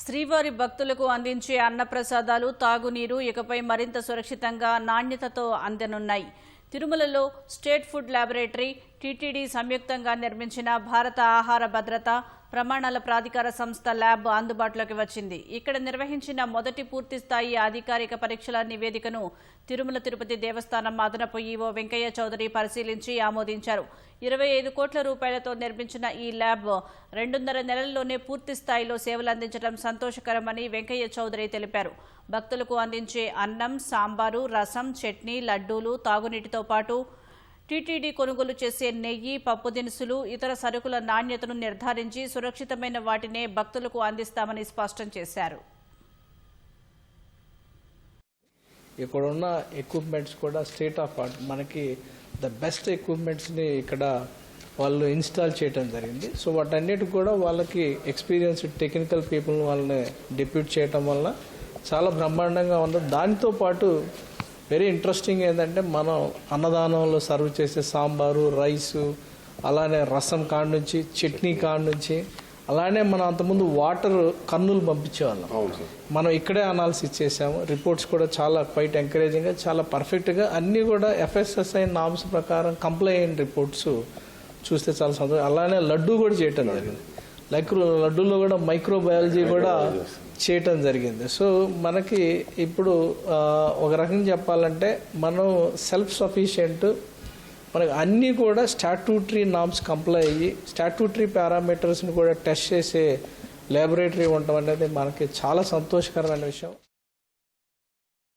శ్రీవారి భక్తులకు అందించే అన్నప్రసాదాలు, తాగునీరు ఇకపై మరింత సురక్షితంగా, నాణ్యతతో అందనున్నాయి. తిరుమలలో స్టేట్ ఫుడ్ ల్యాబొరేటరీ, టీటీడీ సంయుక్తంగా నిర్మించిన భారత ఆహార భద్రత ప్రమాణాల ప్రాధికార సంస్థ ల్యాబ్ అందుబాటులోకి వచ్చింది. ఇక్కడ నిర్వహించిన మొదటి పూర్తిస్థాయి అధికారిక పరీక్షల నివేదికను తిరుమల తిరుపతి దేవస్థానం అదనపు ఈవో వెంకయ్య చౌదరి పరిశీలించి ఆమోదించారు. 25 కోట్ల రూపాయలతో నిర్మించిన ఈ ల్యాబ్ 2.5 నెలల్లోనే పూర్తి స్థాయిలో సేవలు అందించడం సంతోషకరమని వెంకయ్య చౌదరి తెలిపారు. భక్తులకు అందించే అన్నం, సాంబారు, రసం, చట్నీ, లడ్డూలు, తాగునీటితో పాటు టీటీడీ కొనుగోలు చేసే నెయ్యి, పప్పు దినుసులు, ఇతర సరుకుల నాణ్యతను నిర్ధారించి సురక్షితమైన వాటినే భక్తులకు అందిస్తామని స్పష్టం చేశారు. ఇక్కడున్న ఎక్విప్మెంట్స్ కూడా స్టేట్ ఆఫ్ ఆర్ట్, మనకి ద బెస్ట్ ఎక్విప్మెంట్స్ని ఇక్కడ వాళ్ళు ఇన్స్టాల్ చేయడం జరిగింది. సో వాటన్నిటి కూడా వాళ్ళకి ఎక్స్పీరియన్స్డ్ టెక్నికల్ పీపుల్ వాళ్ళని డిప్యూట్ చేయటం వల్ల చాలా బ్రహ్మాండంగా ఉంది. దానితో పాటు వెరీ ఇంట్రెస్టింగ్ ఏంటంటే మనం అన్నదానంలో సర్వ్ చేసే సాంబారు, రైసు, అలానే రసం కాడ నుంచి, చట్నీ కాడ నుంచి, అలానే మనం అంతకుముందు వాటర్ కన్నులు పంపించేవాళ్ళం. మనం ఇక్కడే అనాలిసిస్ చేసాము. రిపోర్ట్స్ కూడా చాలా క్వైట్ ఎంకరేజింగ్గా, చాలా పర్ఫెక్ట్గా అన్నీ కూడా FSSAI నామ్స్ ప్రకారం కంప్లై అయిన రిపోర్ట్స్ చూస్తే చాలా సంతోషం. అలానే లడ్డూ కూడా చేయటం జరిగింది. లడ్డూలో కూడా మైక్రోబయాలజీ కూడా చేయటం జరిగింది. సో మనకి ఇప్పుడు ఒక రకంగా చెప్పాలంటే మనం సెల్ఫ్ సఫిషియెంట్, మనకి అన్నీ కూడా స్టాట్యూటరీ నామ్స్ కంప్లై అయ్యి స్టాట్యూటరీ పారామీటర్స్ని కూడా టెస్ట్ చేసే ల్యాబొరేటరీ ఉండటం అనేది మనకి చాలా సంతోషకరమైన విషయం.